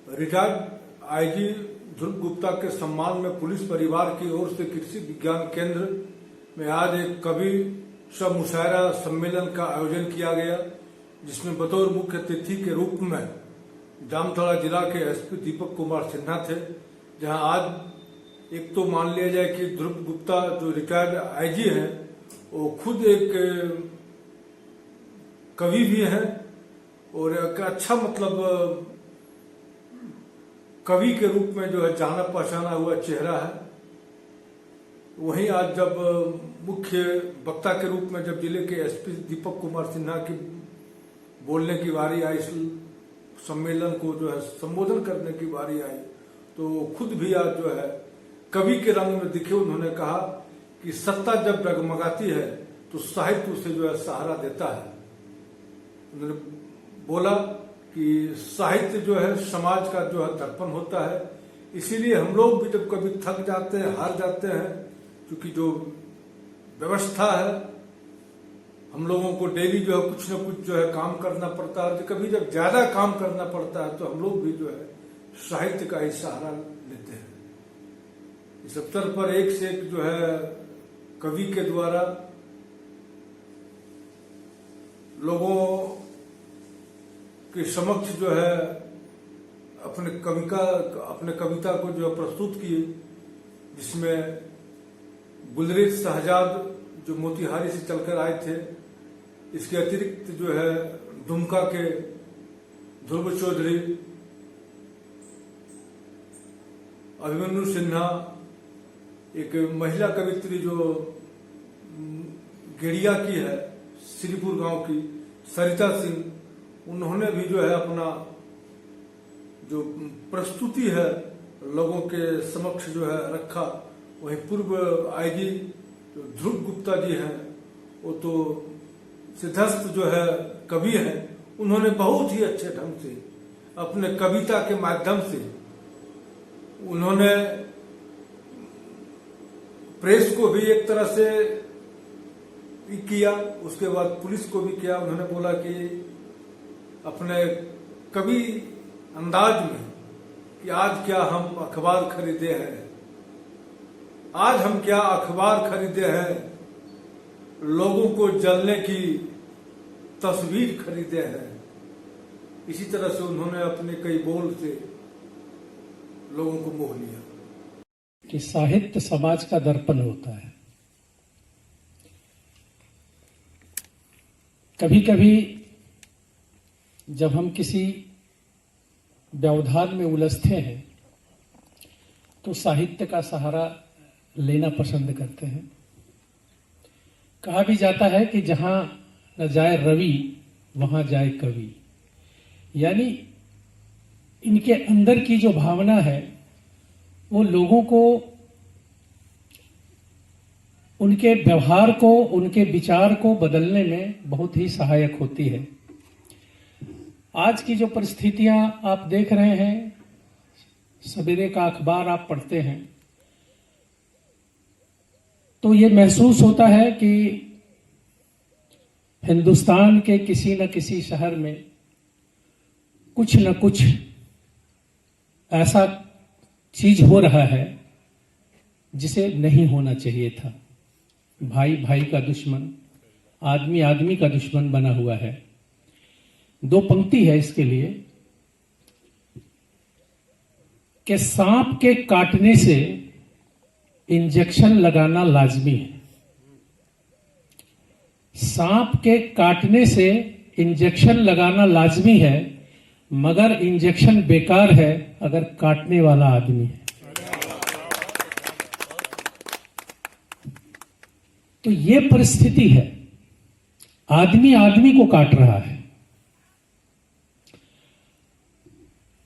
Retired IG ध्रुव गुप्ता के सम्मान में पुलिस परिवार की ओर से कृषि विज्ञान केंद्र में आज एक कवि मुशायरा सम्मेलन का आयोजन किया गया, जिसमें बतौर मुख्य अतिथि के रूप में जामताड़ा जिला के एसपी दीपक कुमार सिन्हा थे। जहां आज एक तो मान लिया जाए कि ध्रुव गुप्ता जो रिटायर्ड आईजी हैं वो खुद एक कवि भी हैं और एक अच्छा मतलब कवि के रूप में जो है जाना पहचाना हुआ चेहरा है। वहीं आज जब मुख्य वक्ता के रूप में जब जिले के एसपी दीपक कुमार सिन्हा की बोलने की बारी आई, इस सम्मेलन को जो है संबोधन करने की बारी आई, तो खुद भी आज जो है कवि के रंग में दिखे। उन्होंने कहा कि सत्ता जब डगमगाती है तो साहित्य उसे जो है सहारा देता है। उन्होंने बोला कि साहित्य जो है समाज का जो है दर्पण होता है, इसीलिए हम लोग भी जब कभी थक जाते हैं, हार जाते हैं, क्योंकि जो व्यवस्था है हम लोगों को डेली जो है कुछ न कुछ जो है काम करना पड़ता है, कभी जब ज्यादा काम करना पड़ता है तो हम लोग भी जो है साहित्य का ही सहारा लेते हैं। इस अवसर पर एक से एक जो है कवि के द्वारा लोगों के समक्ष जो है अपने कविता को जो है प्रस्तुत किए, जिसमें गुलरेज शहजाद जो मोतिहारी से चलकर आए थे, इसके अतिरिक्त जो है दुमका के ध्रुव चौधरी, अभिमन्यु सिन्हा, एक महिला कवित्री जो गेड़िया की है, श्रीपुर गांव की सरिता सिंह, उन्होंने भी जो है अपना जो प्रस्तुति है लोगों के समक्ष जो है रखा। वहीं पूर्व आईजी ध्रुव गुप्ता जी हैं, वो तो सिद्धस्थ जो है कवि हैं, उन्होंने बहुत ही अच्छे ढंग से अपने कविता के माध्यम से उन्होंने प्रेस को भी एक तरह से किया, उसके बाद पुलिस को भी किया। उन्होंने बोला कि अपने कवि अंदाज में कि आज क्या हम अखबार खरीदे हैं, आज हम क्या अखबार खरीदे हैं, लोगों को जलने की तस्वीर खरीदे हैं। इसी तरह से उन्होंने अपने कई बोल से लोगों को मोह लिया कि साहित्य समाज का दर्पण होता है। कभी कभी जब हम किसी व्यवधान में उलझते हैं तो साहित्य का सहारा लेना पसंद करते हैं। कहा भी जाता है कि जहां न जाए रवि वहां जाए कवि, यानी इनके अंदर की जो भावना है वो लोगों को, उनके व्यवहार को, उनके विचार को बदलने में बहुत ही सहायक होती है। आज की जो परिस्थितियां आप देख रहे हैं, सवेरे का अखबार आप पढ़ते हैं तो ये महसूस होता है कि हिंदुस्तान के किसी न किसी शहर में कुछ न कुछ ऐसा चीज हो रहा है जिसे नहीं होना चाहिए था। भाई भाई का दुश्मन, आदमी आदमी का दुश्मन बना हुआ है। दो पंक्ति है इसके लिए कि सांप के काटने से इंजेक्शन लगाना लाजमी है। सांप के काटने से इंजेक्शन लगाना लाजमी है, मगर इंजेक्शन बेकार है अगर काटने वाला आदमी है। तो ये परिस्थिति है, आदमी आदमी को काट रहा है।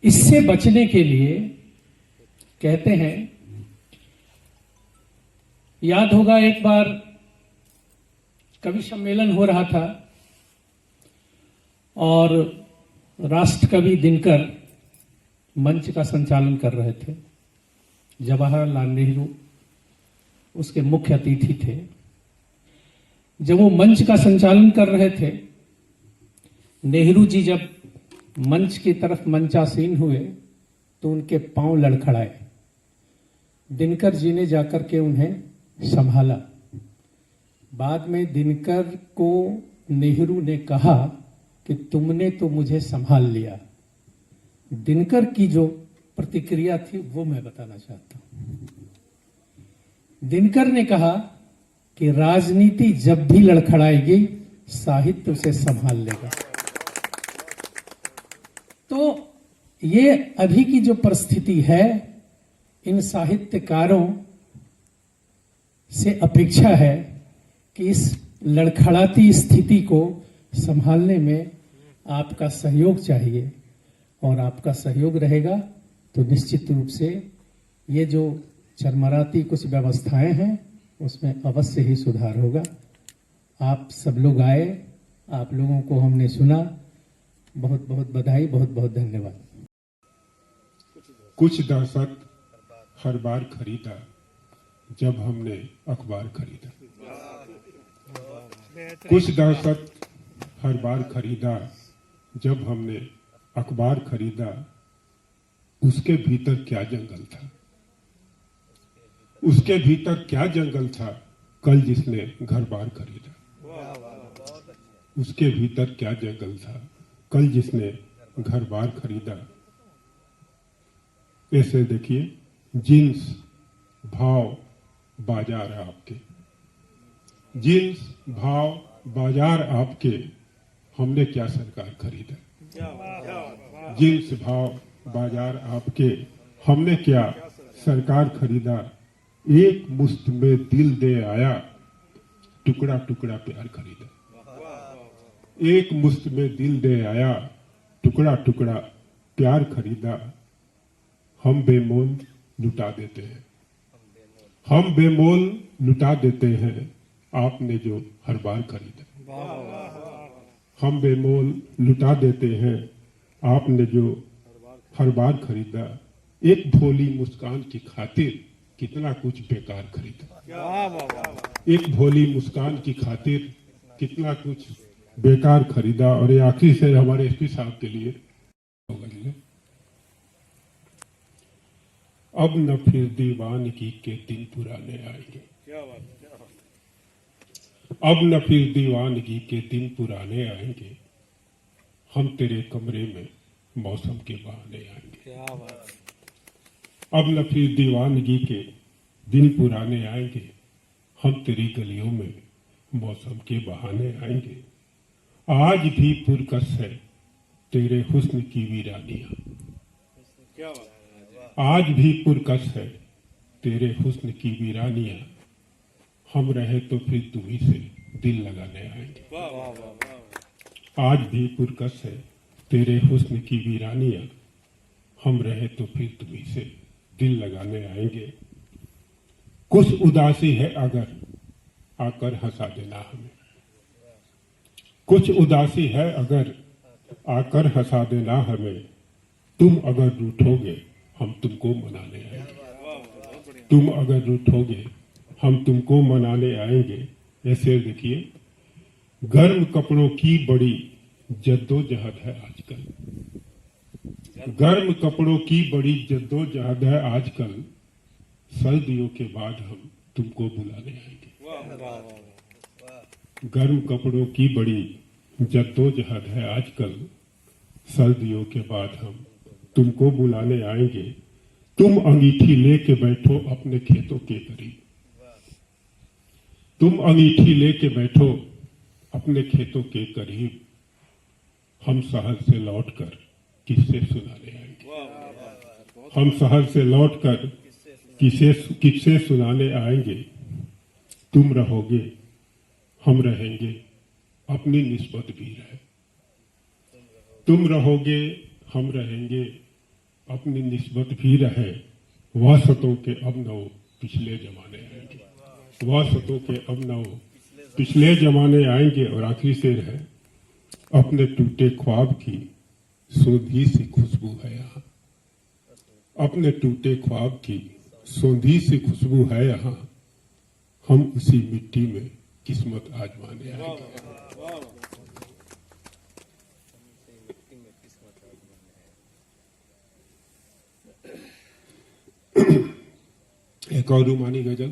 इससे बचने के लिए कहते हैं, याद होगा एक बार कवि सम्मेलन हो रहा था और राष्ट्रकवि दिनकर मंच का संचालन कर रहे थे। जवाहरलाल नेहरू उसके मुख्य अतिथि थे। जब वो मंच का संचालन कर रहे थे, नेहरू जी जब मंच की तरफ मंचासीन हुए तो उनके पांव लड़खड़ाए। दिनकर जी ने जाकर के उन्हें संभाला। बाद में दिनकर को नेहरू ने कहा कि तुमने तो मुझे संभाल लिया। दिनकर की जो प्रतिक्रिया थी वो मैं बताना चाहता हूं। दिनकर ने कहा कि राजनीति जब भी लड़खड़ाएगी साहित्य उसे संभाल लेगा। तो ये अभी की जो परिस्थिति है, इन साहित्यकारों से अपेक्षा है कि इस लड़खड़ाती स्थिति को संभालने में आपका सहयोग चाहिए, और आपका सहयोग रहेगा तो निश्चित रूप से ये जो चरमराती कुछ व्यवस्थाएं हैं उसमें अवश्य ही सुधार होगा। आप सब लोग आए, आप लोगों को हमने सुना, बहुत बहुत बधाई, बहुत बहुत धन्यवाद। कुछ दहशत हर बार खरीदा जब हमने अखबार खरीदा। कुछ दहशत हर बार खरीदा जब हमने अखबार खरीदा। उसके भीतर क्या जंगल था, उसके भीतर क्या जंगल था कल जिसने घर बार खरीदा। उसके भीतर क्या जंगल था कल जिसने घर बार खरीदा। ऐसे देखिए, जींस भाव बाजार आपके, जींस भाव बाजार आपके, हमने क्या सरकार खरीदा। जींस भाव बाजार आपके, हमने क्या सरकार खरीदा। एक मुश्त में दिल दे आया, टुकड़ा टुकड़ा प्यार खरीदा। एक मुश्त में दिल दे आया, टुकड़ा टुकड़ा प्यार खरीदा। हम बेमोल लुटा देते हैं, हम बेमोल लुटा देते हैं, आपने जो हर बार खरीदा। हम बेमोल लुटा देते हैं, आपने जो हर बार खरीदा। एक भोली मुस्कान की खातिर कितना कुछ बेकार खरीदा। एक भोली मुस्कान की खातिर कितना कुछ बेकार खरीदा। और ये आखिरी से हमारे एसपी साहब के लिए होगा। अब न फिर दीवानगी के दिन पुराने आएंगे, अब न फिर दीवानगी के दिन पुराने आएंगे, हम तेरे कमरे में मौसम के बहाने आएंगे। अब न फिर दीवानगी के दिन पुराने आएंगे, हम तेरी गलियों में मौसम के बहाने आएंगे। आज भी पुरकस है तेरे हुस्न की वीरानियां, आज भी पुरकस है तेरे हुस्न की वीरानियां, हम रहे तो फिर तुम्ही से दिल लगाने आएंगे। आज भी पुरकस है तेरे हुस्न की वीरानियां, हम रहे तो फिर तुम्ही से दिल लगाने आएंगे। कुछ उदासी है अगर आकर हंसा देना हमें, कुछ उदासी है अगर आकर हंसा देना हमें। तुम अगर रूठोगे हम तुमको मनाने आएंगे, तुम अगर रूठोगे हम तुमको मनाने आएंगे। ऐसे देखिए, गर्म कपड़ों की बड़ी जद्दोजहद है आजकल, गर्म कपड़ों की बड़ी जद्दोजहद है आजकल, सर्दियों के बाद हम तुमको बुलाने आएंगे। गर्म कपड़ों की बड़ी जद्दोजहद है आजकल, सर्दियों के बाद हम तुमको बुलाने आएंगे। तुम अंगीठी लेके बैठो अपने खेतों के करीब, तुम अंगीठी लेके बैठो अपने खेतों के करीब, हम शहर से लौटकर किस्से सुनाने आएंगे। हम शहर से लौटकर किस्से सुनाने आएंगे। तुम रहोगे हम रहेंगे, अपनी निस्बत भी रहे। तुम रहोगे हम रहेंगे, अपनी निस्बत भी रहे। वासतों के अब नौ पिछले जमाने आएंगे, वासतों के अब नौ पिछले जमाने आएंगे। और आखिरी शेर है, अपने टूटे ख्वाब की सोंधी सी खुशबू है यहाँ, अपने टूटे ख्वाब की सोंधी सी खुशबू है यहाँ, हम उसी मिट्टी में किस्मत आजमाने आएंगे। एक और रूमानी गजल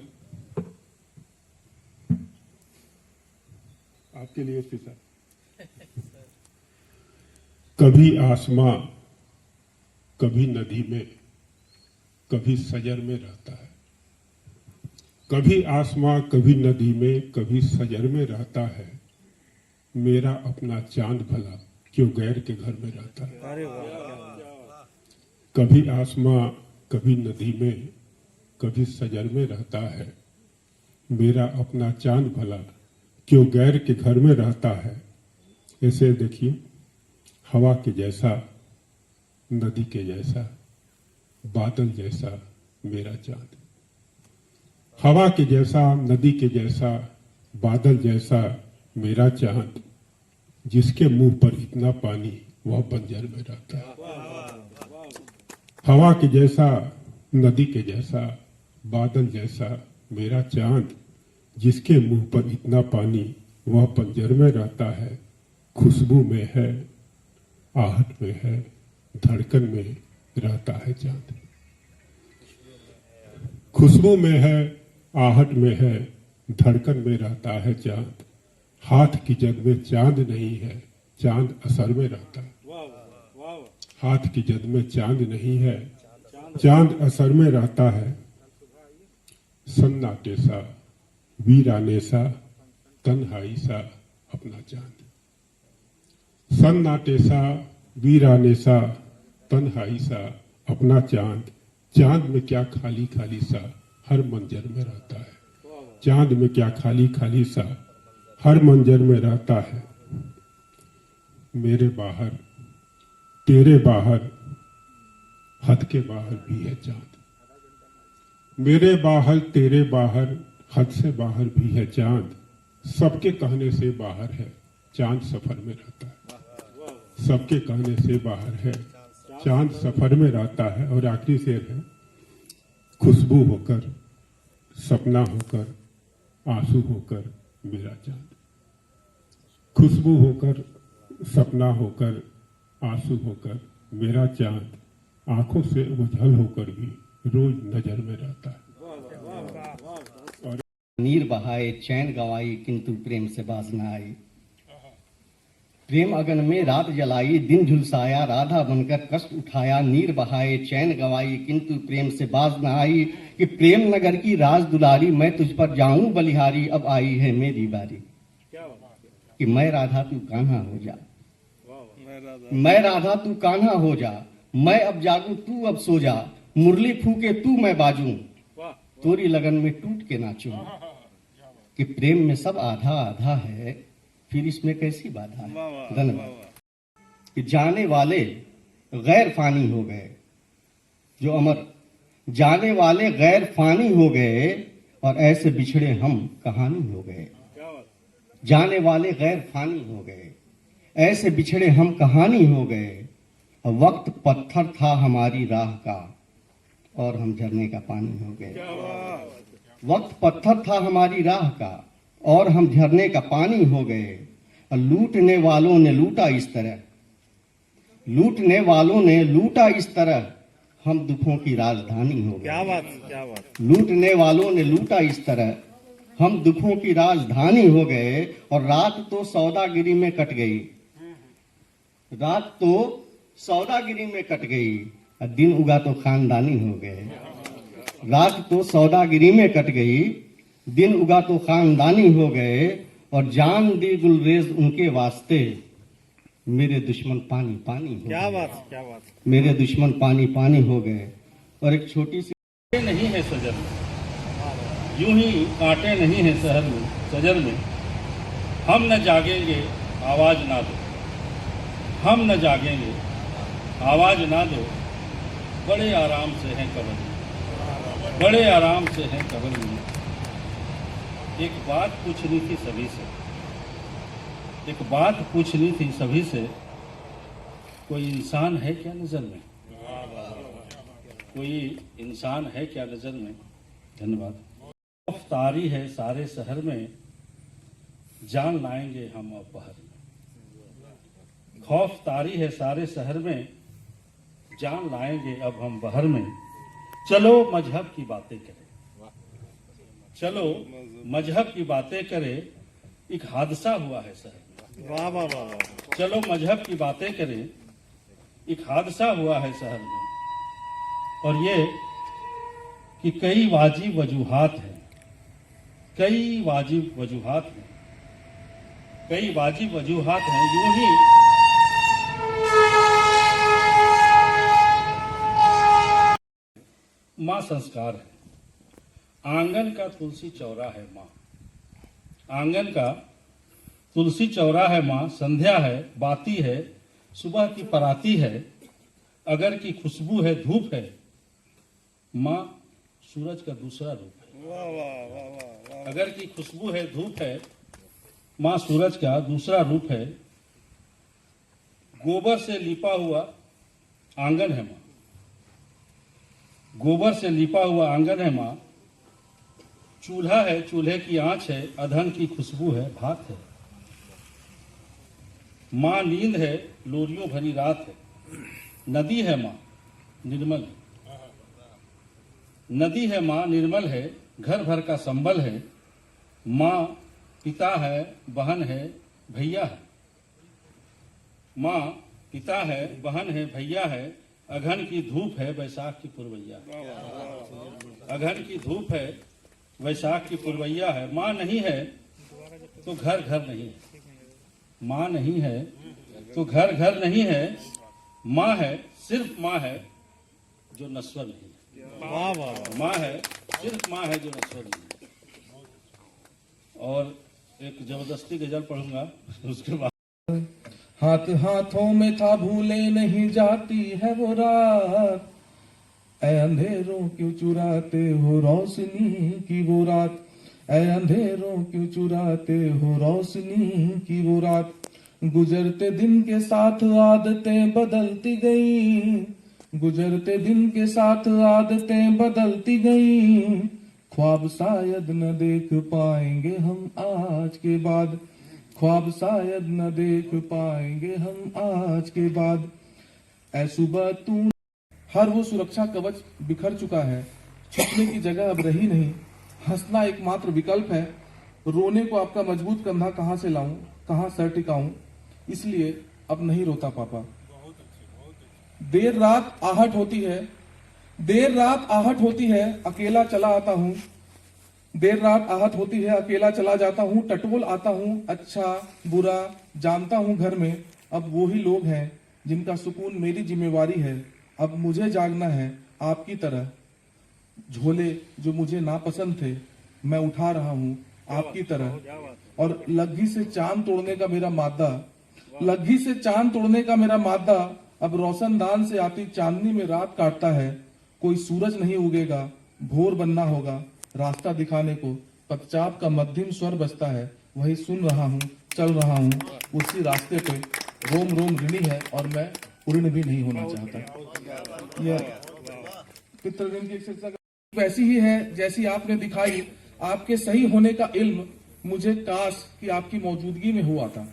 आपके लिए स्पेशल। कभी आसमां कभी नदी में कभी सजर में रहता है, कभी आसमां कभी नदी में कभी सजर में रहता है, मेरा अपना चांद भला क्यों गैर के घर में रहता है। कभी आसमां कभी नदी में कभी सजर में रहता है, मेरा अपना चांद भला क्यों गैर के घर में रहता है। ऐसे देखिए, हवा के जैसा, नदी के जैसा, बादल जैसा मेरा चांद। हवा के जैसा, नदी के जैसा, बादल जैसा मेरा चांद, जिसके मुंह पर इतना पानी वह बंजर में रहता है। हवा के जैसा, नदी के जैसा, बादल जैसा मेरा चांद, जिसके मुंह पर इतना पानी वह बंजर में रहता है। खुशबू में है, आहट में है, धड़कन में रहता है चांद। खुशबू में है, आहट में है, धड़कन में रहता है चांद। हाथ की जद में चांद नहीं है, चांद असर में रहता है। हाथ की जद में चांद नहीं है, चांद असर में रहता है। सन्नाटे सा, वीराने सा, तन्हाई सा अपना चांद। सन्नाटे सा, वीराने सा, तन्हाई सा अपना चांद। चांद में क्या खाली खाली सा हर मंजर में रहता है। चांद में क्या खाली खाली सा हर मंजर में रहता है। मेरे बाहर, तेरे बाहर, हद के बाहर भी है चांद। मेरे बाहर, तेरे बाहर, हद से बाहर भी है चांद। सबके कहने से बाहर है, चांद सफर में रहता है। सबके कहने से बाहर है, चांद सफर में रहता है। और आखिरी शेर है, खुशबू होकर, सपना होकर, आंसू होकर मेरा चांद। खुशबू होकर, सपना होकर, आंसू होकर मेरा चांद, आंखों से ओझल होकर भी रोज नजर में रहता है। नीर बहाए चैन गवाई किंतु प्रेम से बाज न आई। प्रेम अगन में रात जलाई, दिन झुलसाया, राधा बनकर कष्ट उठाया। नीर बहाए चैन गवाई किंतु प्रेम से बाज न आई। कि प्रेम नगर की राज दुलारी, मैं तुझ पर जाऊं बलिहारी, अब आई है मेरी बारी। कि मैं राधा तू कान्हा हो जा, मैं राधा तू कान्हा हो जा, मैं अब जागू तू अब सो जा, मुरली फूके तू मैं बाजूं, तोरी लगन में टूट के नाचूं। कि प्रेम में सब आधा आधा है, फिर इसमें कैसी बाधा है। धन्यवाद। कि जाने वाले गैर फानी हो गए, जो अमर, जाने वाले गैर फानी हो गए, और ऐसे बिछड़े हम कहानी हो गए। जाने वाले गैर फानी हो गए, ऐसे बिछड़े हम कहानी हो गए। वक्त पत्थर था हमारी राह का, और हम झरने का पानी हो गए। वक्त पत्थर था हमारी राह का, और हम झरने का पानी हो गए। और लूटने वालों ने लूटा इस तरह, लूटने वालों ने लूटा इस तरह, हम दुखों की राजधानी हो गए। क्या बात। लूटने वालों ने लूटा इस तरह, हम दुखों की राजधानी हो गए। और रात तो सौदागिरी में कट गई, रात तो सौदागिरी में कट गई, और दिन उगा तो खानदानी हो गए। रात तो सौदागिरी में कट गई, दिन उगा तो खानदानी हो गए। और जान दी गुलरेज उनके वास्ते, मेरे दुश्मन पानी पानी हो गए। क्या बात। मेरे दुश्मन पानी पानी हो गए। और एक छोटी सी नहीं है सजर में, यूं ही कांटे नहीं है शहर में, सजर में। हम न जागेंगे आवाज ना दो, हम न जागेंगे आवाज ना दो, बड़े आराम से हैं कब्र में, बड़े आराम से हैं कब्र में। एक बात पूछनी थी सभी से, एक बात पूछनी थी सभी से, कोई इंसान है क्या नजर में, कोई इंसान है क्या नजर में। धन्यवाद। गिरफ्तारी है सारे शहर में, जान लाएंगे हम अब बहर में। खौफ तारी है सारे शहर में, जान लाएंगे अब हम बहर में। चलो मजहब की बातें करें, चलो मजहब की बातें करें, एक हादसा हुआ है शहर में। वाह वाह वाह वाह। चलो मजहब की बातें करें, एक हादसा हुआ है शहर में, और ये कि कई वाजिब वजूहात हैं, कई वाजिब वजूहात हैं, कई वाजिब वजूहात हैं। यूं ही मां संस्कार है, आंगन का तुलसी चौरा है मां, आंगन का तुलसी चौरा है मां, संध्या है, बाती है, सुबह की पराती है, अगर की खुशबू है, धूप है, मां सूरज का दूसरा रूप है। वाह वाह वाह वाह। अगर की खुशबू है, धूप है, मां सूरज का दूसरा रूप है। गोबर से लिपा हुआ आंगन है मां, गोबर से लिपा हुआ आंगन है मां, चूल्हा है, चूल्हे की आंच है, अधन की खुशबू है, भात है। मां नींद है, लोरियों भरी रात है। नदी है मां, निर्मल है, नदी है मां, निर्मल है, घर भर का संबल है। मां पिता है, बहन है, भैया है। मां पिता है, बहन है, भैया है। अघन की धूप है, वैशाख की पुरवैया है। अघन की धूप है, वैशाख की पुरवैया है। मां नहीं है तो घर घर नहीं है, मां नहीं है तो घर घर नहीं है। मां है, सिर्फ मां है जो नश्वर नहीं है। वाह वाह। मां है, सिर्फ मां है जो नश्वर नहीं है। और एक जबरदस्ती गजल पढ़ूंगा उसके बाद। हाथ हाथों में था, भूले नहीं जाती है वो रात, ऐ अंधेरों क्यों चुराते हो रोशनी की वो रात, ऐ अंधेरों क्यों चुराते हो रोशनी की वो रात। गुजरते दिन के साथ आदतें बदलती गई, गुजरते दिन के साथ आदतें बदलती गई, ख्वाब शायद न देख पाएंगे हम आज के बाद, ख्वाब शायद न देख पाएंगे हम आज के बाद। ऐ सुबह तू, हर वो सुरक्षा कवच बिखर चुका है, छुपने की जगह अब रही नहीं, हंसना एकमात्र विकल्प है, रोने को आपका मजबूत कंधा कहां से लाऊं, कहां सर टिकाऊं, इसलिए अब नहीं रोता पापा। देर रात आहट होती है, देर रात आहट होती है, अकेला चला आता हूं, देर रात आहट होती है, अकेला चला जाता हूं, टटोल आता हूं, अच्छा बुरा जानता हूं घर में, अब वो ही लोग हैं जिनका सुकून मेरी जिम्मेवारी है, अब मुझे जागना है आपकी तरह, झोले जो मुझे नापसंद थे मैं उठा रहा हूं आपकी तरह, और लग्घी से चांद तोड़ने का मेरा मादा, लग्घी से चांद तोड़ने का मेरा मादा, अब रोशनदान से आती चांदनी में रात काटता है, कोई सूरज नहीं उगेगा, भोर बनना होगा रास्ता दिखाने को, पदचाप का मध्यम स्वर बजता है, वही सुन रहा हूँ, चल रहा हूँ उसी रास्ते पे, रोम रोम ऋणी है और मैं पूर्ण भी नहीं होना चाहता। यह पितृ ऋण की एक शिक्षा वैसी ही है जैसी आपने दिखाई, आपके सही होने का इल्म मुझे काश कि आपकी मौजूदगी में हुआ था।